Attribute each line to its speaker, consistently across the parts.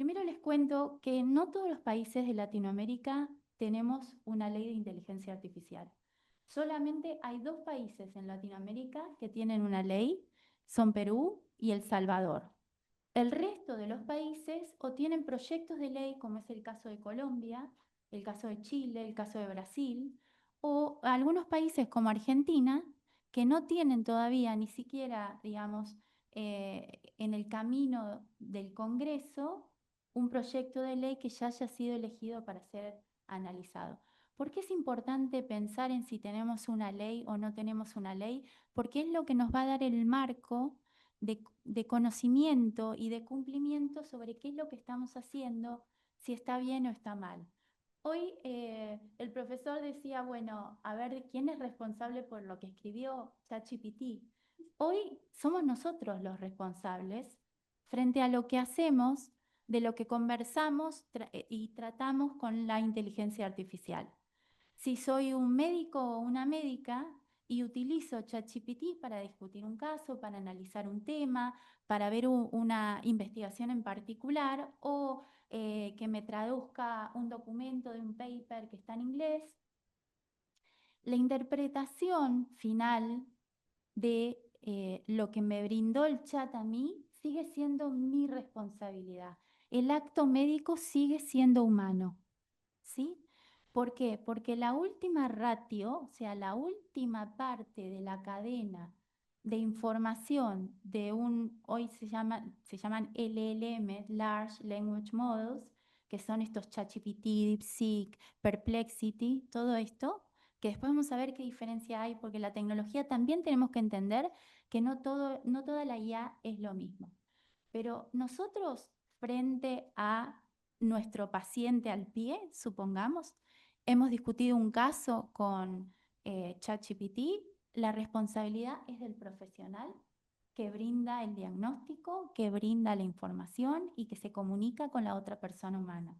Speaker 1: Primero les cuento que no todos los países de Latinoamérica tenemos una ley de inteligencia artificial. Solamente hay dos países en Latinoamérica que tienen una ley, son Perú y El Salvador. El resto de los países o tienen proyectos de ley, como es el caso de Colombia, el caso de Chile, el caso de Brasil, o algunos países como Argentina, que no tienen todavía ni siquiera, digamos, en el camino del Congreso, un proyecto de ley que ya haya sido elegido para ser analizado. ¿Por qué es importante pensar en si tenemos una ley o no tenemos una ley? Porque es lo que nos va a dar el marco de conocimiento y de cumplimiento sobre qué es lo que estamos haciendo, si está bien o está mal. Hoy el profesor decía, bueno, a ver, ¿quién es responsable por lo que escribió ChatGPT? Hoy somos nosotros los responsables frente a lo que hacemos, de lo que conversamos y tratamos con la inteligencia artificial. Si soy un médico o una médica y utilizo ChatGPT para discutir un caso, para analizar un tema, para ver una investigación en particular o que me traduzca un documento de un paper que está en inglés, la interpretación final de lo que me brindó el chat a mí sigue siendo mi responsabilidad. El acto médico sigue siendo humano, ¿sí? ¿Por qué? Porque la última ratio, o sea, la última parte de la cadena de información de hoy se llaman LLM, Large Language Models, que son estos ChatGPT, DeepSeek, Perplexity, todo esto, que después vamos a ver qué diferencia hay, porque la tecnología también tenemos que entender que no toda la IA es lo mismo. Pero nosotros, frente a nuestro paciente al pie, supongamos, hemos discutido un caso con ChatGPT, la responsabilidad es del profesional que brinda el diagnóstico, que brinda la información y que se comunica con la otra persona humana.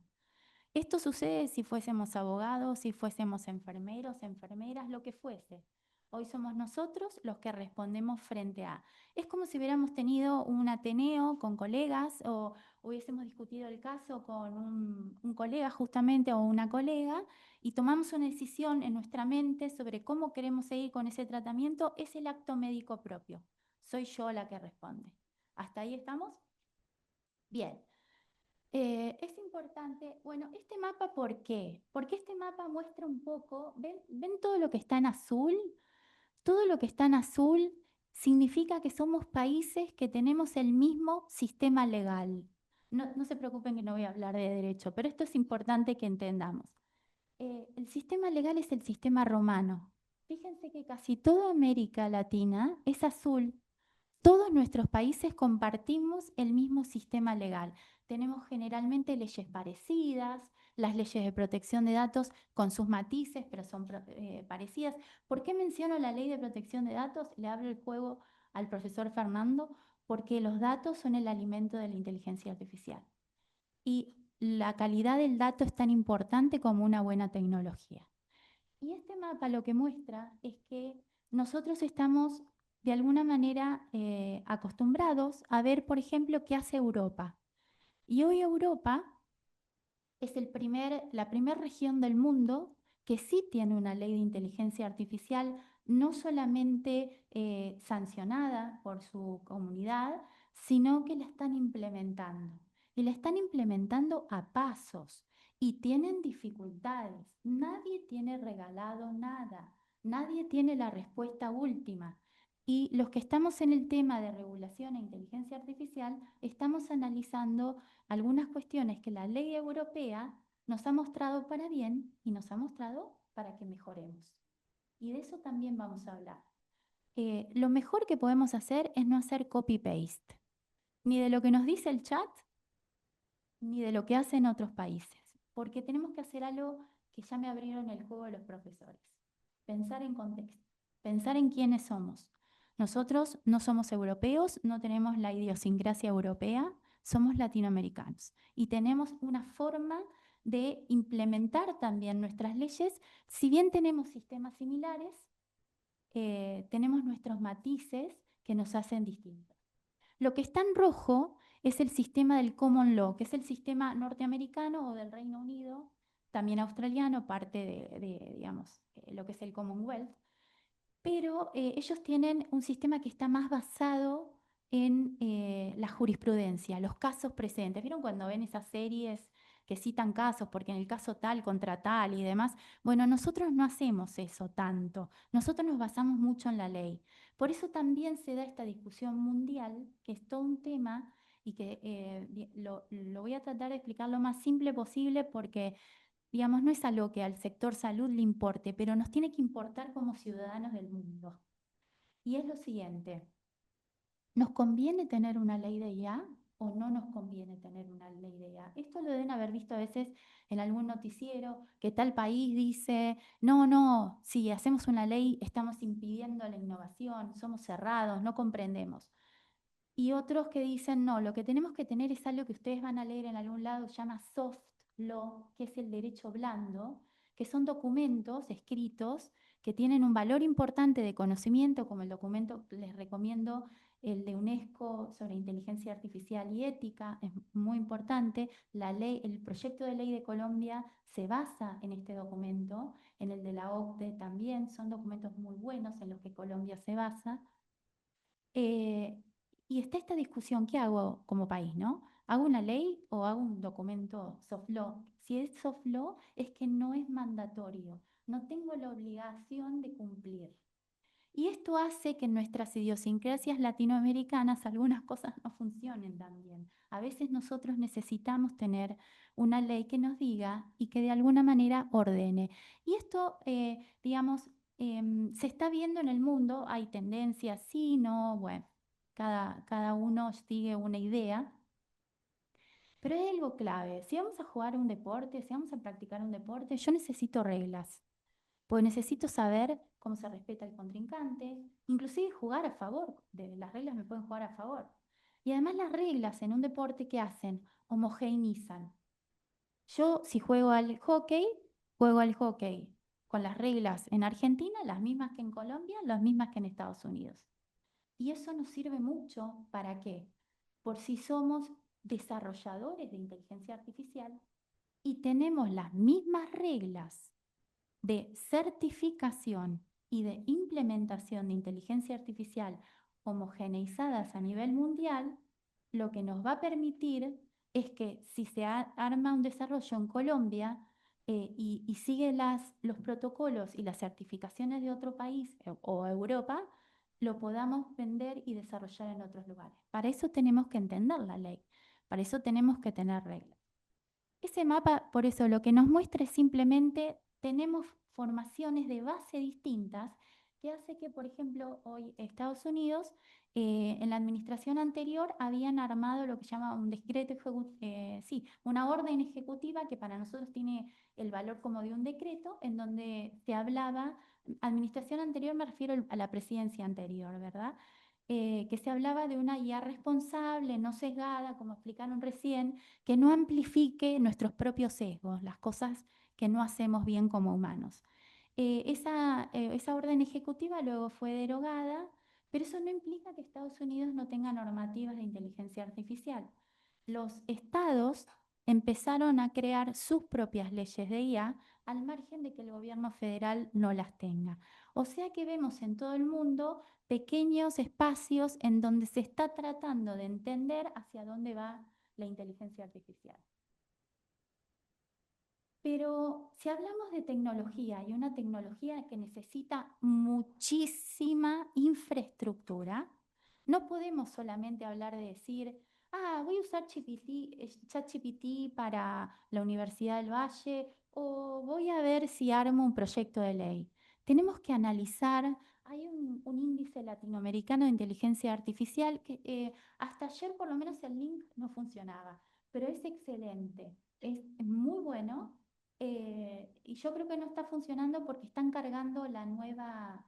Speaker 1: Esto sucede si fuésemos abogados, si fuésemos enfermeros, enfermeras, lo que fuese. Hoy somos nosotros los que respondemos frente a. Es como si hubiéramos tenido un ateneo con colegas o hubiésemos discutido el caso con un colega justamente o una colega y tomamos una decisión en nuestra mente sobre cómo queremos seguir con ese tratamiento. Es el acto médico propio. Soy yo la que responde. ¿Hasta ahí estamos? Bien. Es importante, bueno, este mapa, ¿por qué? Porque este mapa muestra un poco, ¿ven todo lo que está en azul? Todo lo que está en azul significa que somos países que tenemos el mismo sistema legal. No se preocupen que no voy a hablar de derecho, pero esto es importante que entendamos. El sistema legal es el sistema romano. Fíjense que casi toda América Latina es azul. Todos nuestros países compartimos el mismo sistema legal. Tenemos generalmente leyes parecidas, las leyes de protección de datos con sus matices, pero son parecidas. ¿Por qué menciono la ley de protección de datos? Le abro el juego al profesor Fernando, porque los datos son el alimento de la inteligencia artificial. Y la calidad del dato es tan importante como una buena tecnología. Y este mapa lo que muestra es que nosotros estamos de alguna manera acostumbrados a ver, por ejemplo, qué hace Europa. Y hoy Europa es la primera región del mundo que sí tiene una ley de inteligencia artificial, no solamente sancionada por su comunidad, sino que la están implementando. Y la están implementando a pasos y tienen dificultades. Nadie tiene regalado nada, nadie tiene la respuesta última. Y los que estamos en el tema de regulación e inteligencia artificial, estamos analizando algunas cuestiones que la ley europea nos ha mostrado para bien y nos ha mostrado para que mejoremos. Y de eso también vamos a hablar. Lo mejor que podemos hacer es no hacer copy-paste, ni de lo que nos dice el chat, ni de lo que hacen otros países, porque tenemos que hacer algo que ya me abrieron el juego de los profesores. Pensar en contexto, pensar en quiénes somos. Nosotros no somos europeos, no tenemos la idiosincrasia europea, somos latinoamericanos y tenemos una forma de implementar también nuestras leyes. Si bien tenemos sistemas similares, tenemos nuestros matices que nos hacen distintos. Lo que está en rojo es el sistema del Common Law, que es el sistema norteamericano o del Reino Unido, también australiano, parte digamos, lo que es el Commonwealth, pero ellos tienen un sistema que está más basado en la jurisprudencia, los casos presentes. ¿Vieron cuando ven esas series que citan casos, porque en el caso tal contra tal y demás? Bueno, nosotros no hacemos eso tanto, nosotros nos basamos mucho en la ley. Por eso también se da esta discusión mundial, que es todo un tema y que lo voy a tratar de explicar lo más simple posible porque digamos, no es algo que al sector salud le importe, pero nos tiene que importar como ciudadanos del mundo. Y es lo siguiente, ¿nos conviene tener una ley de IA o no nos conviene tener una ley de IA? Esto lo deben haber visto a veces en algún noticiero, que tal país dice, no, no, si hacemos una ley estamos impidiendo la innovación, somos cerrados, no comprendemos. Y otros que dicen, no, lo que tenemos que tener es algo que ustedes van a leer en algún lado, se llama soft law, que es el derecho blando, que son documentos escritos que tienen un valor importante de conocimiento, como el documento, les recomiendo el de UNESCO sobre inteligencia artificial y ética, es muy importante. La ley, el proyecto de ley de Colombia se basa en este documento, en el de la OCDE también, son documentos muy buenos en los que Colombia se basa. Eh, y está esta discusión, ¿qué hago como país, no? ¿Hago una ley o hago un documento soft law? Si es soft law, es que no es mandatorio, no tengo la obligación de cumplir. Y esto hace que en nuestras idiosincrasias latinoamericanas algunas cosas no funcionen tan bien. A veces nosotros necesitamos tener una ley que nos diga y que de alguna manera ordene. Y esto, digamos, se está viendo en el mundo, hay tendencias, sí, no, bueno, cada uno sigue una idea, pero hay algo clave. Si vamos a jugar un deporte, si vamos a practicar un deporte, yo necesito reglas. Pues necesito saber cómo se respeta el contrincante, inclusive jugar a favor, de las reglas me pueden jugar a favor. Y además las reglas en un deporte, ¿qué hacen? Homogeneizan. Yo si juego al hockey con las reglas en Argentina, las mismas que en Colombia, las mismas que en Estados Unidos. Y eso nos sirve mucho, ¿para qué? Por si somos desarrolladores de inteligencia artificial y tenemos las mismas reglas de certificación y de implementación de inteligencia artificial homogeneizadas a nivel mundial, lo que nos va a permitir es que si se arma un desarrollo en Colombia y sigue los protocolos y las certificaciones de otro país o Europa, lo podamos vender y desarrollar en otros lugares. Para eso tenemos que entender la ley, para eso tenemos que tener reglas. Ese mapa, por eso, lo que nos muestra es simplemente tenemos formaciones de base distintas que hace que, por ejemplo, hoy Estados Unidos, en la administración anterior, habían armado lo que se llama un decreto sí, una orden ejecutiva que para nosotros tiene el valor como de un decreto, en donde se hablaba, administración anterior me refiero a la presidencia anterior, ¿verdad? Que se hablaba de una IA responsable, no sesgada, como explicaron recién, que no amplifique nuestros propios sesgos, las cosas que no hacemos bien como humanos. Esa orden ejecutiva luego fue derogada, pero eso no implica que Estados Unidos no tenga normativas de inteligencia artificial. Los estados empezaron a crear sus propias leyes de IA al margen de que el gobierno federal no las tenga. O sea que vemos en todo el mundo pequeños espacios en donde se está tratando de entender hacia dónde va la inteligencia artificial. Pero si hablamos de tecnología y una tecnología que necesita muchísima infraestructura, no podemos solamente hablar de decir, voy a usar ChatGPT para la Universidad del Valle o voy a ver si armo un proyecto de ley. Tenemos que analizar, hay un índice latinoamericano de inteligencia artificial que hasta ayer por lo menos el link no funcionaba, pero es excelente, es muy bueno. Y yo creo que no está funcionando porque están cargando las nuevas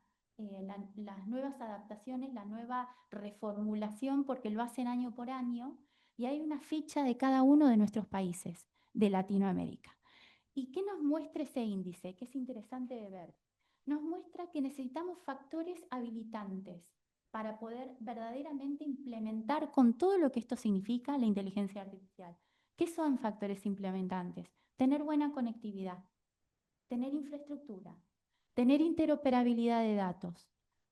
Speaker 1: adaptaciones, la nueva reformulación, porque lo hacen año por año, y hay una ficha de cada uno de nuestros países de Latinoamérica. ¿Y qué nos muestra ese índice? Que es interesante de ver. Nos muestra que necesitamos factores habilitantes. para poder verdaderamente implementar con todo lo que esto significa la inteligencia artificial. ¿Qué son factores implementantes? Tener buena conectividad, tener infraestructura, tener interoperabilidad de datos,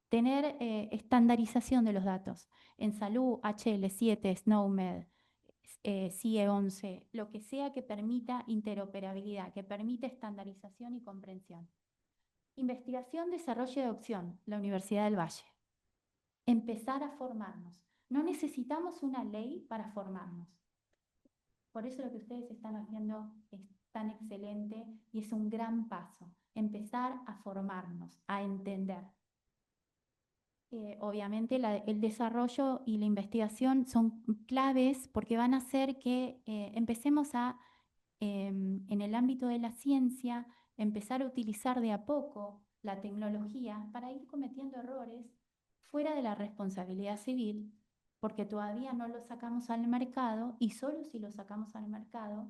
Speaker 1: tener estandarización de los datos. En salud, HL7, SNOMED, CIE11, lo que sea que permita interoperabilidad, que permita estandarización y comprensión. Investigación, desarrollo y adopción, la Universidad del Valle. Empezar a formarnos. No necesitamos una ley para formarnos. Por eso lo que ustedes están haciendo es tan excelente y es un gran paso. Empezar a formarnos, a entender. Obviamente el desarrollo y la investigación son claves porque van a hacer que empecemos a, en el ámbito de la ciencia, empezar a utilizar de a poco la tecnología para ir cometiendo errores fuera de la responsabilidad civil, porque todavía no lo sacamos al mercado y solo si lo sacamos al mercado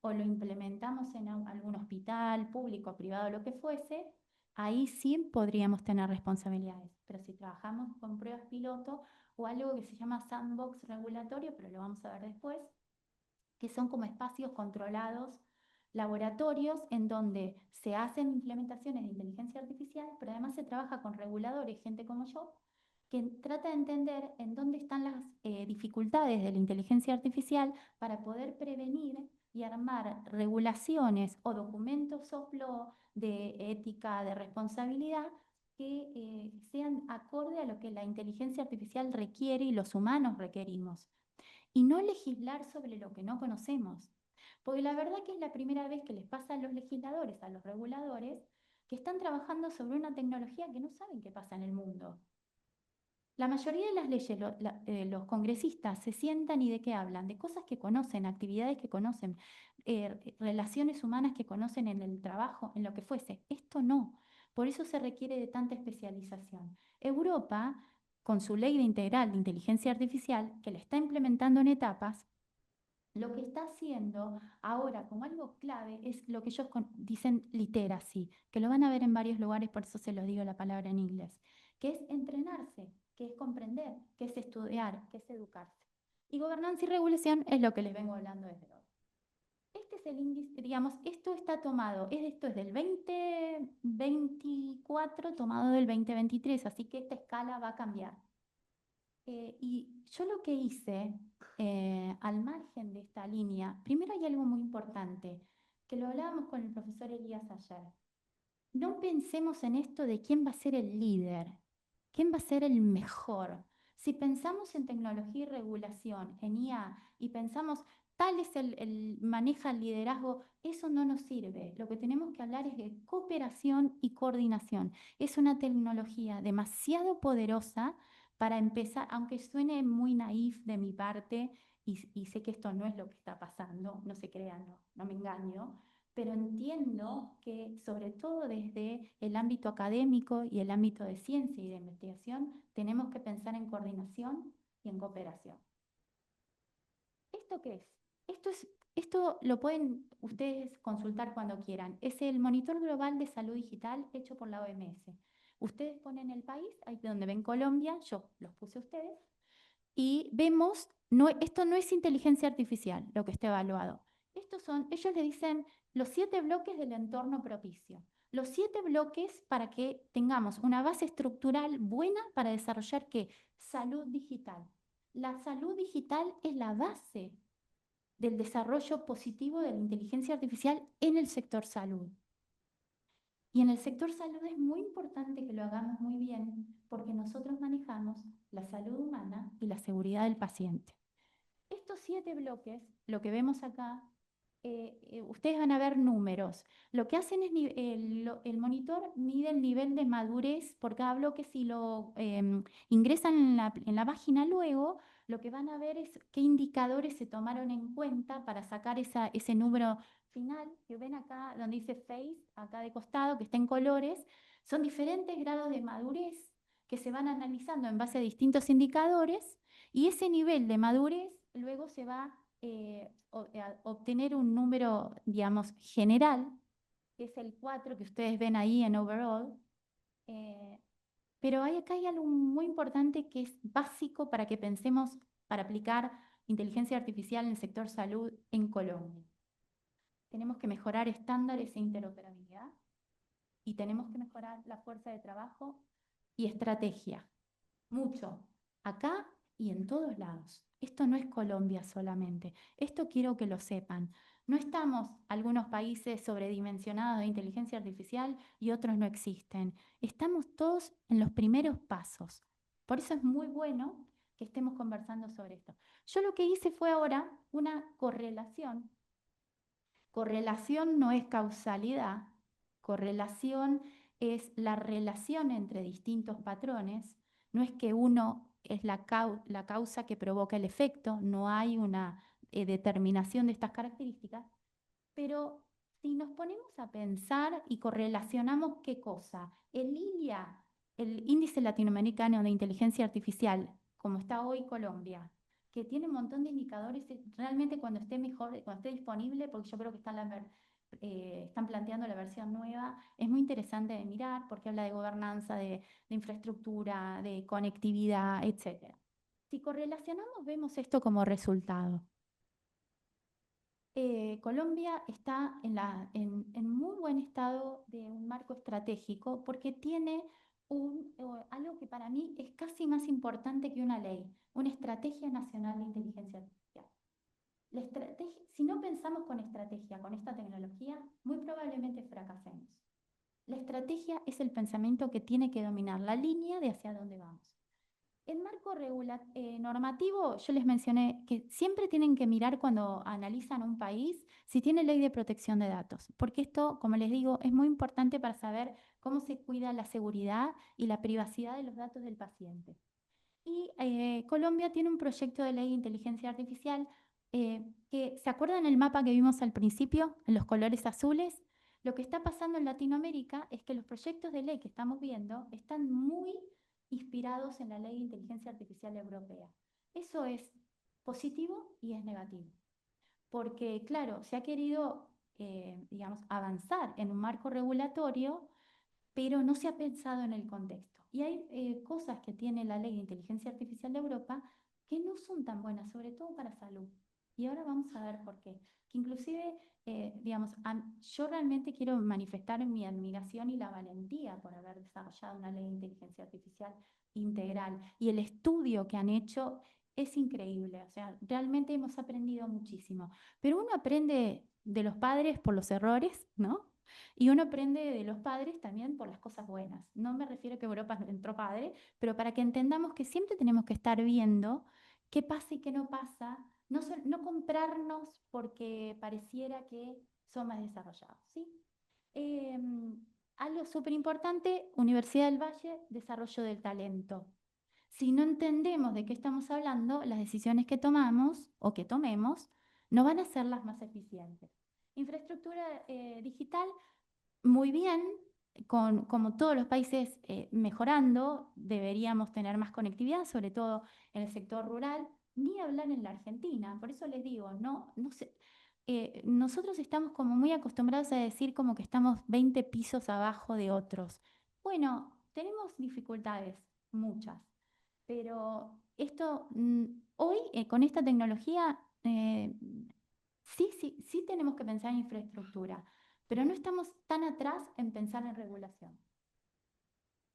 Speaker 1: o lo implementamos en algún hospital público, privado, lo que fuese, ahí sí podríamos tener responsabilidades. Pero si trabajamos con pruebas piloto o algo que se llama sandbox regulatorio, pero lo vamos a ver después, que son como espacios controlados, laboratorios en donde se hacen implementaciones de inteligencia artificial, pero además se trabaja con reguladores, gente como yo, que trata de entender en dónde están las dificultades de la inteligencia artificial para poder prevenir y armar regulaciones o documentos soft law de ética, de responsabilidad, que sean acorde a lo que la inteligencia artificial requiere y los humanos requerimos. Y no legislar sobre lo que no conocemos. Porque la verdad que es la primera vez que les pasa a los legisladores, a los reguladores, que están trabajando sobre una tecnología que no saben qué pasa en el mundo. La mayoría de las leyes, los congresistas se sientan y ¿de qué hablan? De cosas que conocen, actividades que conocen, relaciones humanas que conocen en el trabajo, en lo que fuese. Esto no. Por eso se requiere de tanta especialización. Europa, con su ley de integral de inteligencia artificial, que la está implementando en etapas, lo que está haciendo ahora como algo clave es lo que ellos dicen literacy, que lo van a ver en varios lugares, por eso se los digo la palabra en inglés, que es entrenarse, que es comprender, que es estudiar, que es educarse. Y gobernanza y regulación es lo que les vengo hablando desde hoy. Este es el índice, digamos, esto está tomado, esto es del 2024 tomado del 2023, así que esta escala va a cambiar. Y yo lo que hice, al margen de esta línea, primero hay algo muy importante, que lo hablábamos con el profesor Elías ayer. No pensemos en esto de quién va a ser el líder, quién va a ser el mejor. Si pensamos en tecnología y regulación, en IA, y pensamos, tal es maneja el liderazgo, eso no nos sirve. Lo que tenemos que hablar es de cooperación y coordinación. Es una tecnología demasiado poderosa para empezar, aunque suene muy naif de mi parte, y sé que esto no es lo que está pasando, no se crean, no me engaño, pero entiendo que sobre todo desde el ámbito académico y el ámbito de ciencia y de investigación, tenemos que pensar en coordinación y en cooperación. ¿Esto qué es? Esto lo pueden ustedes consultar cuando quieran. Es el Monitor Global de Salud Digital hecho por la OMS. Ustedes ponen el país, ahí donde ven Colombia, yo los puse a ustedes, y vemos, esto no es inteligencia artificial lo que está evaluado. Ellos le dicen los 7 bloques del entorno propicio. Los 7 bloques para que tengamos una base estructural buena para desarrollar ¿qué? Salud digital. La salud digital es la base del desarrollo positivo de la inteligencia artificial en el sector salud. Y en el sector salud es muy importante que lo hagamos muy bien porque nosotros manejamos la salud humana y la seguridad del paciente. Estos 7 bloques, lo que vemos acá, ustedes van a ver números. Lo que hacen es, el monitor mide el nivel de madurez por cada bloque. Si lo ingresan en la página luego, lo que van a ver es qué indicadores se tomaron en cuenta para sacar ese número final, que ven acá donde dice face, acá de costado, que está en colores. Son diferentes grados de madurez que se van analizando en base a distintos indicadores, y ese nivel de madurez luego se va a obtener un número, digamos, general, que es el 4 que ustedes ven ahí en overall, Pero acá hay algo muy importante que es básico para que pensemos para aplicar inteligencia artificial en el sector salud en Colombia. Tenemos que mejorar estándares e interoperabilidad y tenemos que mejorar la fuerza de trabajo y estrategia. Mucho, acá y en todos lados. Esto no es Colombia solamente. Esto quiero que lo sepan. No estamos algunos países sobredimensionados de inteligencia artificial y otros no existen. Estamos todos en los primeros pasos. Por eso es muy bueno que estemos conversando sobre esto. Yo lo que hice fue ahora una correlación. Correlación no es causalidad. Correlación es la relación entre distintos patrones. No es que uno es la causa que provoca el efecto, no hay una determinación de estas características, pero si nos ponemos a pensar y correlacionamos qué cosa, el ILIA, el Índice Latinoamericano de Inteligencia Artificial, como está hoy Colombia, que tiene un montón de indicadores, realmente cuando esté mejor, cuando esté disponible, porque yo creo que están planteando la versión nueva, es muy interesante de mirar porque habla de gobernanza, de infraestructura, de conectividad, etc. Si correlacionamos, vemos esto como resultado. Colombia está en muy buen estado de un marco estratégico porque tiene algo que para mí es casi más importante que una ley, una estrategia nacional de inteligencia artificial. Si no pensamos con estrategia, con esta tecnología, muy probablemente fracasemos. La estrategia es el pensamiento que tiene que dominar la línea de hacia dónde vamos. El marco normativo, yo les mencioné que siempre tienen que mirar cuando analizan un país si tiene ley de protección de datos, porque esto, como les digo, es muy importante para saber cómo se cuida la seguridad y la privacidad de los datos del paciente. Y Colombia tiene un proyecto de ley de inteligencia artificial que, ¿se acuerdan el mapa que vimos al principio, en los colores azules? Lo que está pasando en Latinoamérica es que los proyectos de ley que estamos viendo están muy inspirados en la Ley de Inteligencia Artificial Europea. Eso es positivo y es negativo, porque claro, se ha querido, digamos, avanzar en un marco regulatorio, pero no se ha pensado en el contexto. Y hay cosas que tiene la Ley de Inteligencia Artificial de Europa que no son tan buenas, sobre todo para salud. Y ahora vamos a ver por qué. Que inclusive, digamos, yo realmente quiero manifestar mi admiración y la valentía por haber desarrollado una ley de inteligencia artificial integral. Y el estudio que han hecho es increíble. O sea, realmente hemos aprendido muchísimo. Pero uno aprende de los padres por los errores, ¿no? Y uno aprende de los padres también por las cosas buenas. No me refiero a que Europa entró padre, pero para que entendamos que siempre tenemos que estar viendo qué pasa y qué no pasa, no comprarnos porque pareciera que son más desarrollados, ¿sí? Algo súper importante, Universidad del Valle, desarrollo del talento. Si no entendemos de qué estamos hablando, las decisiones que tomamos o que tomemos no van a ser las más eficientes. Infraestructura digital, muy bien, como todos los países mejorando, deberíamos tener más conectividad, sobre todo en el sector rural, ni hablar en la Argentina. Por eso les digo, no sé, nosotros estamos como muy acostumbrados a decir como que estamos 20 pisos abajo de otros. Bueno, tenemos dificultades, muchas, pero esto hoy con esta tecnología sí tenemos que pensar en infraestructura, pero no estamos tan atrás en pensar en regulación.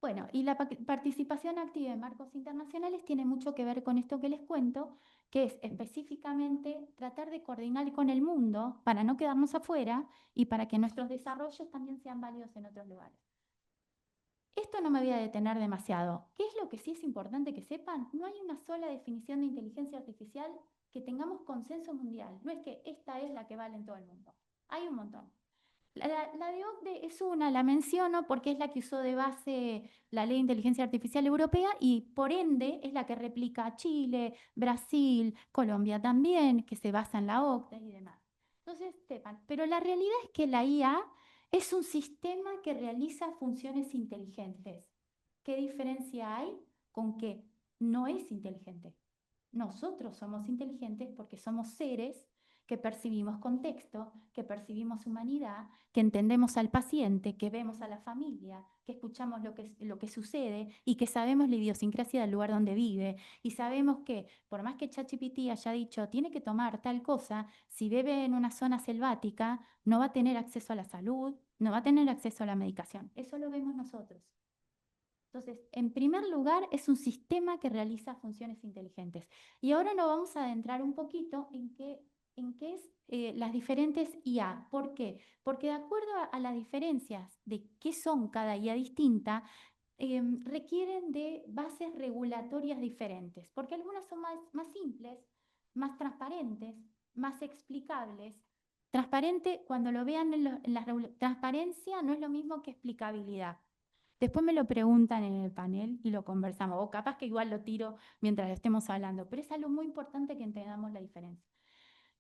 Speaker 1: Bueno, y la participación activa en marcos internacionales tiene mucho que ver con esto que les cuento, que es específicamente tratar de coordinar con el mundo para no quedarnos afuera y para que nuestros desarrollos también sean válidos en otros lugares. Esto no me voy a detener demasiado. ¿Qué es lo que sí es importante que sepan? No hay una sola definición de inteligencia artificial que tengamos consenso mundial. No es que esta es la que vale en todo el mundo. Hay un montón. La de OCDE es una, la menciono porque es la que usó de base la Ley de Inteligencia Artificial Europea y por ende es la que replica Chile, Brasil, Colombia también, que se basa en la OCDE y demás. Entonces, sepan, pero la realidad es que la IA es un sistema que realiza funciones inteligentes. ¿Qué diferencia hay con que no es inteligente? Nosotros somos inteligentes porque somos seres que percibimos contexto, que percibimos humanidad, que entendemos al paciente, que vemos a la familia, que escuchamos lo que sucede y que sabemos la idiosincrasia del lugar donde vive y sabemos que por más que ChatGPT haya dicho tiene que tomar tal cosa, si vive en una zona selvática no va a tener acceso a la salud, no va a tener acceso a la medicación. Eso lo vemos nosotros. Entonces, en primer lugar, es un sistema que realiza funciones inteligentes. Y ahora nos vamos a adentrar un poquito en qué es las diferentes IA. ¿Por qué? Porque de acuerdo a las diferencias de qué son cada IA distinta, requieren de bases regulatorias diferentes, porque algunas son más simples, más transparentes, más explicables. Transparente, cuando lo vean en la transparencia, no es lo mismo que explicabilidad. Después me lo preguntan en el panel y lo conversamos, o capaz que igual lo tiro mientras estemos hablando, pero es algo muy importante que entendamos la diferencia.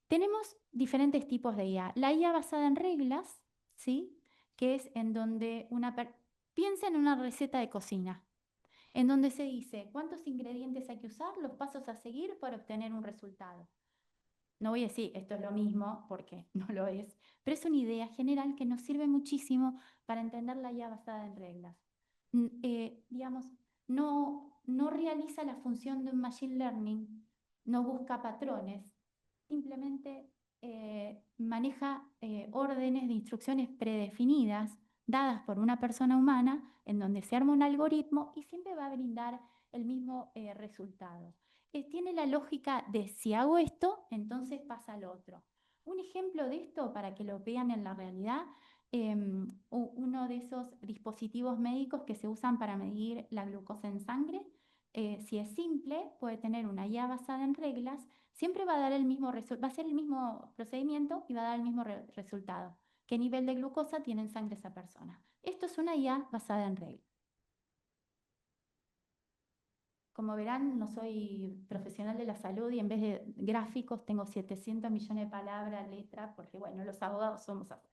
Speaker 1: Tenemos diferentes tipos de IA. La IA basada en reglas, ¿sí? Que es en donde piensa en una receta de cocina, en donde se dice cuántos ingredientes hay que usar, los pasos a seguir para obtener un resultado. No voy a decir esto es lo mismo, porque no lo es, pero es una idea general que nos sirve muchísimo para entender la IA basada en reglas. Digamos, no realiza la función de un machine learning, no busca patrones, simplemente maneja órdenes de instrucciones predefinidas dadas por una persona humana en donde se arma un algoritmo y siempre va a brindar el mismo resultado. Tiene la lógica de si hago esto, entonces pasa lo otro. Un ejemplo de esto, para que lo vean en la realidad, uno de esos dispositivos médicos que se usan para medir la glucosa en sangre, si es simple, puede tener una IA basada en reglas, siempre va a dar va a ser el mismo procedimiento y va a dar el mismo resultado. ¿Qué nivel de glucosa tiene en sangre esa persona? Esto es una IA basada en reglas. Como verán, no soy profesional de la salud y en vez de gráficos tengo 700 millones de palabras, letras, porque bueno, los abogados somos así.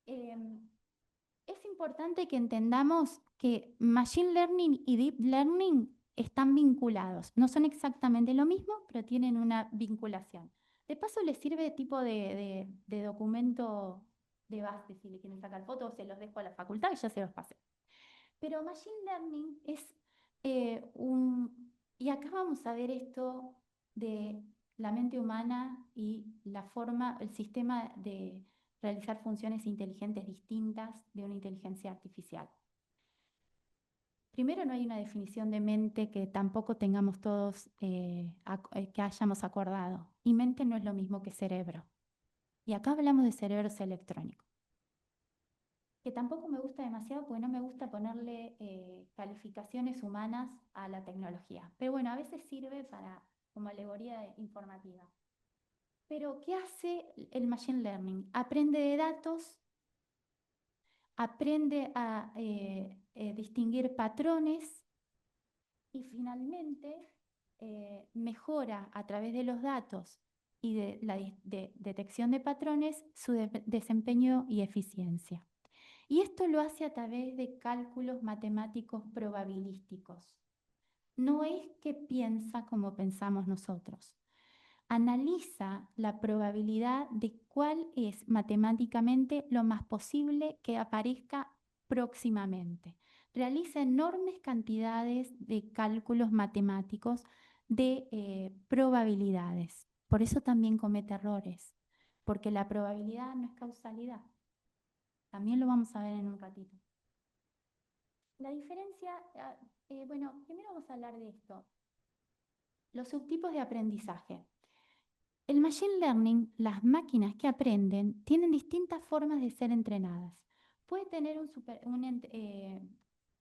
Speaker 1: Es importante que entendamos que Machine Learning y Deep Learning están vinculados. No son exactamente lo mismo, pero tienen una vinculación. De paso, les sirve de tipo de documento de base, si le quieren sacar fotos, se los dejo a la facultad y ya se los pasé. Pero Machine Learning es y acá vamos a ver esto de la mente humana y la forma, el sistema de realizar funciones inteligentes distintas de una inteligencia artificial. Primero, no hay una definición de mente que tampoco tengamos todos, que hayamos acordado. Y mente no es lo mismo que cerebro. Y acá hablamos de cerebros electrónicos, que tampoco me gusta demasiado porque no me gusta ponerle calificaciones humanas a la tecnología. Pero bueno, a veces sirve como alegoría informativa. Pero, ¿qué hace el Machine Learning? Aprende de datos, aprende a distinguir patrones y finalmente mejora a través de los datos y de la detección de patrones su desempeño y eficiencia. Y esto lo hace a través de cálculos matemáticos probabilísticos. No es que piensa como pensamos nosotros. Analiza la probabilidad de cuál es matemáticamente lo más posible que aparezca próximamente. Realiza enormes cantidades de cálculos matemáticos de probabilidades. Por eso también comete errores, porque la probabilidad no es causalidad. También lo vamos a ver en un ratito. La diferencia, bueno, primero vamos a hablar de esto. Los subtipos de aprendizaje. El Machine Learning, las máquinas que aprenden, tienen distintas formas de ser entrenadas. Puede tener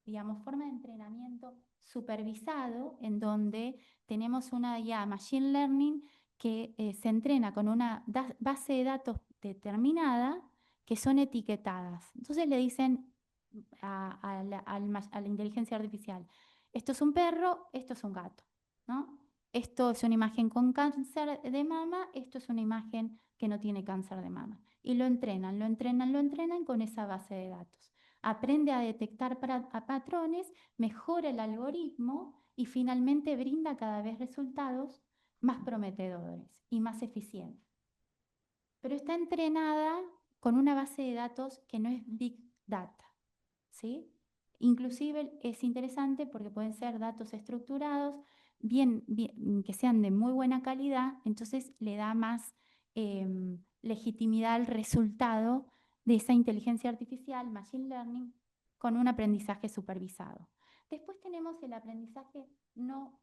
Speaker 1: digamos, forma de entrenamiento supervisado, en donde tenemos una IA Machine Learning que se entrena con una base de datos determinada que son etiquetadas. Entonces le dicen a la inteligencia artificial, esto es un perro, esto es un gato, ¿no? Esto es una imagen con cáncer de mama, esto es una imagen que no tiene cáncer de mama. Y lo entrenan con esa base de datos. Aprende a detectar patrones, mejora el algoritmo y finalmente brinda cada vez resultados más prometedores y más eficientes. pero está entrenada con una base de datos que no es Big Data, ¿sí? Inclusive es interesante porque pueden ser datos estructurados, que sean de muy buena calidad, entonces le da más legitimidad al resultado de esa inteligencia artificial, machine learning, con un aprendizaje supervisado. Después tenemos el aprendizaje no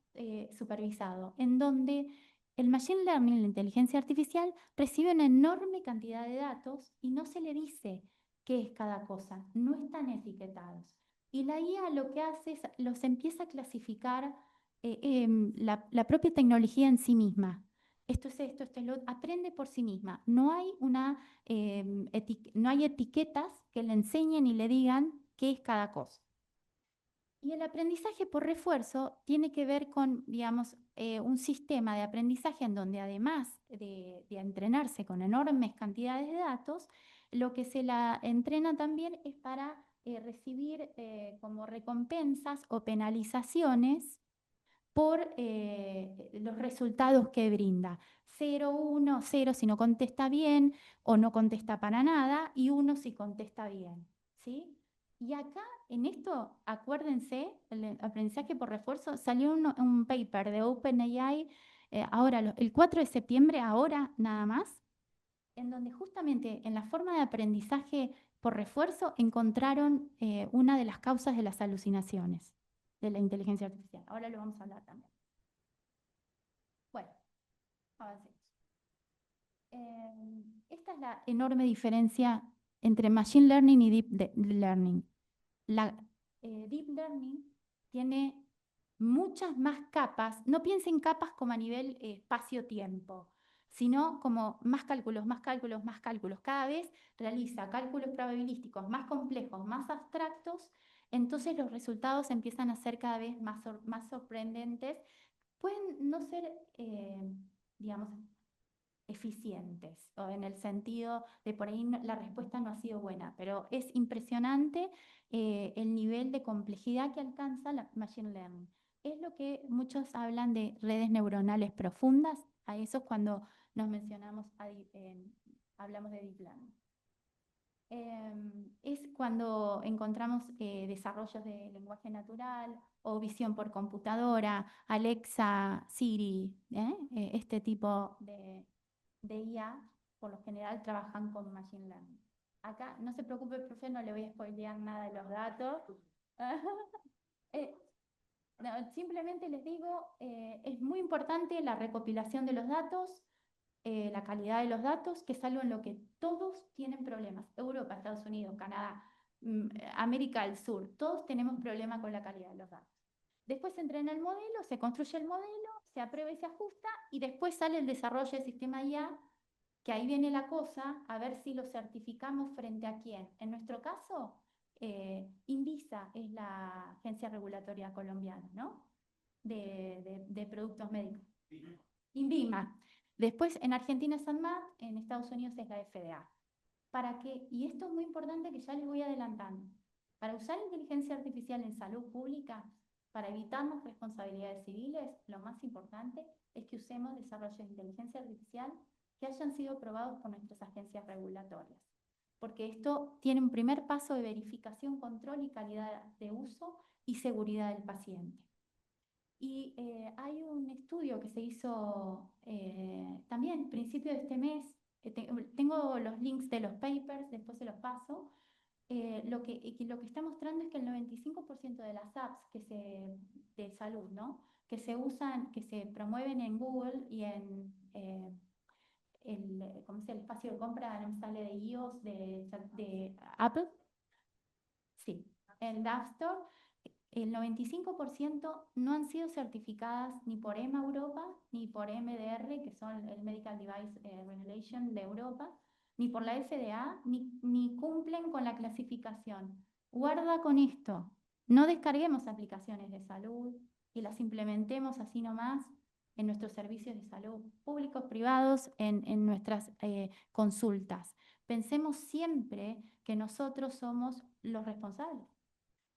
Speaker 1: supervisado, en donde el machine learning, la inteligencia artificial, recibe una enorme cantidad de datos y no se le dice qué es cada cosa, no están etiquetados. Y la IA lo que hace es los empieza a clasificar la propia tecnología en sí misma. Esto es esto, esto es lo aprende por sí misma. No hay no hay etiquetas que le enseñen y le digan qué es cada cosa. Y el aprendizaje por refuerzo tiene que ver con, digamos, un sistema de aprendizaje en donde además de entrenarse con enormes cantidades de datos, lo que se la entrena también es para recibir como recompensas o penalizaciones por los resultados que brinda. 0, 1, 0 si no contesta bien o no contesta para nada y 1 si contesta bien, ¿sí? Y acá, en esto, acuérdense, el aprendizaje por refuerzo, salió un paper de OpenAI ahora, el 4 de septiembre, ahora nada más, en donde justamente en la forma de aprendizaje por refuerzo encontraron una de las causas de las alucinaciones de la inteligencia artificial. Ahora lo vamos a hablar también. Bueno, avancemos. Esta es la enorme diferencia entre Machine Learning y Deep Learning. La Deep Learning tiene muchas más capas, no piensen capas como a nivel espacio-tiempo, sino como más cálculos, más cálculos, más cálculos. Cada vez realiza cálculos probabilísticos más complejos, más abstractos, entonces los resultados empiezan a ser cada vez más sorprendentes. Pueden no ser, digamos, eficientes, o en el sentido de por ahí la respuesta no ha sido buena, pero es impresionante el nivel de complejidad que alcanza la Machine Learning. Es lo que muchos hablan de redes neuronales profundas, a eso es cuando nos mencionamos, hablamos de Deep Learning. Es cuando encontramos desarrollos de lenguaje natural o visión por computadora, Alexa, Siri, este tipo de IA, por lo general trabajan con Machine Learning. Acá, no se preocupe, profe, no le voy a spoilear nada de los datos. Eh, no, simplemente les digo, es muy importante la recopilación de los datos, la calidad de los datos, que es algo en lo que todos tienen problemas. Europa, Estados Unidos, Canadá, América del Sur, todos tenemos problemas con la calidad de los datos. Después se entrena el modelo, se construye el modelo, se aprueba y se ajusta, y después sale el desarrollo del sistema IA, que ahí viene la cosa, a ver si lo certificamos frente a quién. En nuestro caso, INVISA es la agencia regulatoria colombiana, ¿no? De productos médicos. INVIMA. Después en Argentina es ANMAT, en Estados Unidos es la FDA. ¿Para qué? Y esto es muy importante que ya les voy adelantando. Para usar inteligencia artificial en salud pública, para evitarnos responsabilidades civiles, lo más importante es que usemos desarrollos de inteligencia artificial que hayan sido aprobados por nuestras agencias regulatorias. Porque esto tiene un primer paso de verificación, control y calidad de uso y seguridad del paciente. Y hay un estudio que se hizo también a principios de este mes. Tengo los links de los papers, después se los paso. Lo que está mostrando es que el 95% de las apps de salud, ¿no? Que se usan, que se promueven en Google y en ¿cómo se llama? El espacio de compra, no me sale de iOS, de Apple. Sí, en App Store, el 95% no han sido certificadas ni por EMA Europa, ni por MDR, que son el Medical Device Regulation de Europa, ni por la FDA, ni cumplen con la clasificación. Guarda con esto, no descarguemos aplicaciones de salud y las implementemos así nomás en nuestros servicios de salud públicos, privados, en nuestras consultas. Pensemos siempre que nosotros somos los responsables,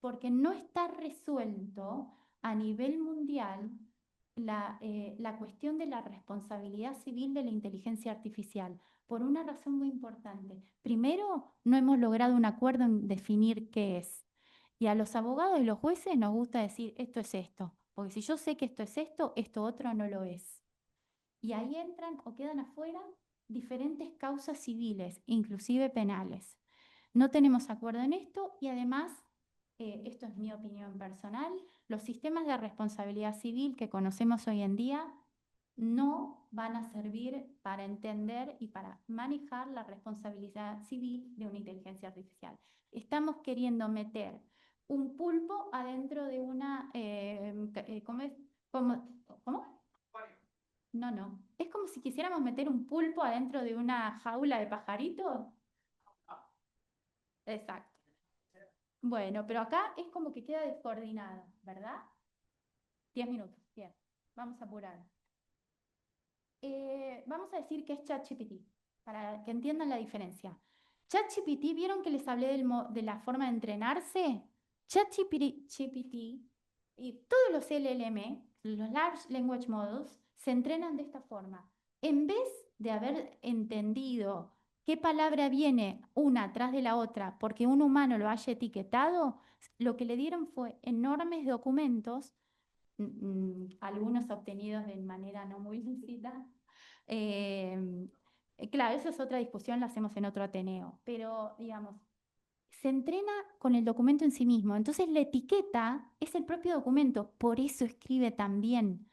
Speaker 1: porque no está resuelto a nivel mundial la cuestión de la responsabilidad civil de la inteligencia artificial. por una razón muy importante. Primero, no hemos logrado un acuerdo en definir qué es. Y a los abogados y los jueces nos gusta decir esto es esto, porque si yo sé que esto es esto otro no lo es. Y ahí entran o quedan afuera diferentes causas civiles, inclusive penales. No tenemos acuerdo en esto y además, esto es mi opinión personal, los sistemas de responsabilidad civil que conocemos hoy en día no van a servir para entender y para manejar la responsabilidad civil de una inteligencia artificial. Estamos queriendo meter un pulpo adentro de una... ¿cómo es? ¿Cómo? No, no. Es como si quisiéramos meter un pulpo adentro de una jaula de pajaritos. Exacto. Bueno, pero acá es como que queda descoordinado, ¿verdad? 10 minutos, bien. Vamos a apurar. Vamos a decir que es ChatGPT, para que entiendan la diferencia. ChatGPT, ¿vieron que les hablé de la forma de entrenarse? ChatGPT y todos los LLM, los Large Language Models, se entrenan de esta forma. En vez de haber entendido qué palabra viene una atrás de la otra porque un humano lo haya etiquetado, lo que le dieron fue enormes documentos, algunos obtenidos de manera no muy lícita. Claro, esa es otra discusión, la hacemos en otro Ateneo, pero digamos, se entrena con el documento en sí mismo. Entonces la etiqueta es el propio documento, por eso escribe tan bien,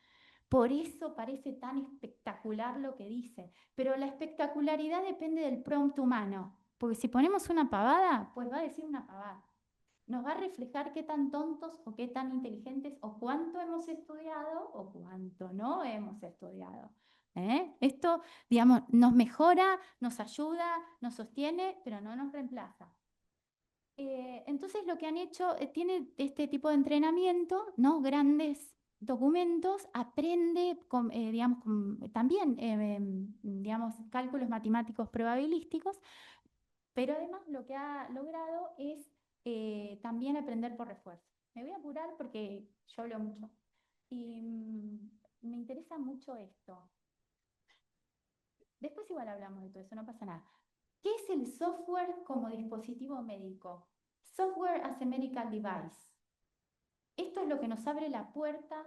Speaker 1: por eso parece tan espectacular lo que dice. Pero la espectacularidad depende del prompt humano, porque si ponemos una pavada, pues va a decir una pavada. Nos va a reflejar qué tan tontos o qué tan inteligentes o cuánto hemos estudiado o cuánto no hemos estudiado. Esto, digamos, nos mejora, nos ayuda, nos sostiene, pero no nos reemplaza. Entonces lo que han hecho, tiene este tipo de entrenamiento, ¿no? Grandes documentos, aprende digamos, también digamos, cálculos matemáticos probabilísticos, pero además lo que ha logrado es también aprender por refuerzo. Me voy a apurar porque yo hablo mucho y me interesa mucho esto. Después igual hablamos de todo eso, no pasa nada. ¿Qué es el software como dispositivo médico? Software as a medical device. Esto es lo que nos abre la puerta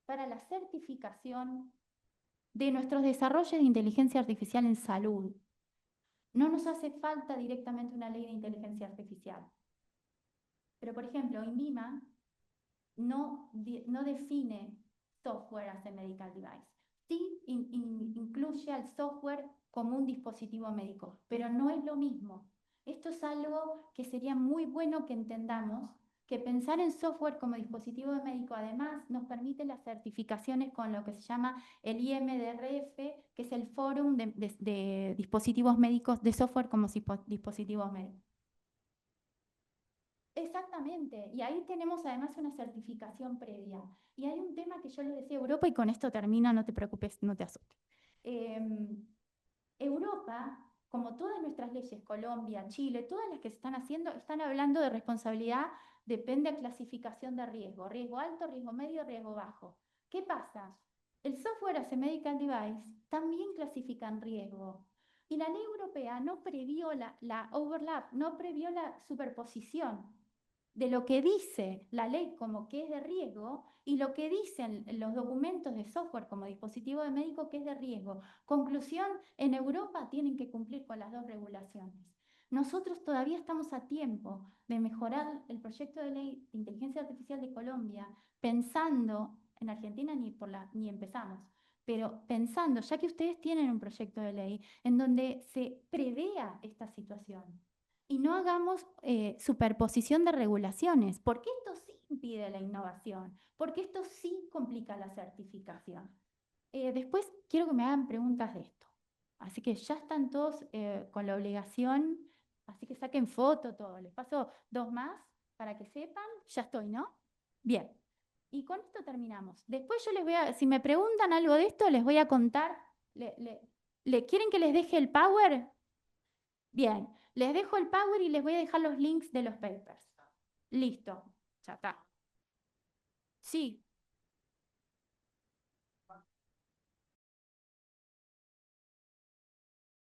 Speaker 1: para la certificación de nuestros desarrollos de inteligencia artificial en salud. No nos hace falta directamente una ley de inteligencia artificial. Pero, por ejemplo, INVIMA no define software as a medical device. Sí incluye al software como un dispositivo médico, pero no es lo mismo. Esto es algo que sería muy bueno que entendamos, que pensar en software como dispositivo médico además nos permite las certificaciones con lo que se llama el IMDRF, que es el Fórum de Dispositivos Médicos, de software como dispositivos médicos. Exactamente, y ahí tenemos además una certificación previa. Y hay un tema que yo les decía a Europa, y con esto termino, no te preocupes, no te asustes. Europa, como todas nuestras leyes, Colombia, Chile, todas las que se están haciendo, están hablando de responsabilidad, depende de clasificación de riesgo, riesgo alto, riesgo medio, riesgo bajo. ¿Qué pasa? El software as a medical device también clasifica en riesgo. Y la ley europea no previó la overlap, no previó la superposición de lo que dice la ley como que es de riesgo y lo que dicen los documentos de software como dispositivo de médico que es de riesgo. Conclusión, en Europa tienen que cumplir con las dos regulaciones. Nosotros todavía estamos a tiempo de mejorar el proyecto de ley de inteligencia artificial de Colombia, pensando, en Argentina ni empezamos, pero pensando, ya que ustedes tienen un proyecto de ley en donde se prevea esta situación y no hagamos superposición de regulaciones, porque esto sí impide la innovación, porque esto sí complica la certificación. Después quiero que me hagan preguntas de esto. Así que ya están todos con la obligación, así que saquen foto, todo. Les paso dos más para que sepan. Ya estoy, ¿no? Bien. Y con esto terminamos. Después yo les voy a, si me preguntan algo de esto, les voy a contar. ¿Quieren que les deje el Power? Bien, les dejo el Power y les voy a dejar los links de los papers. Listo, ya está. Sí.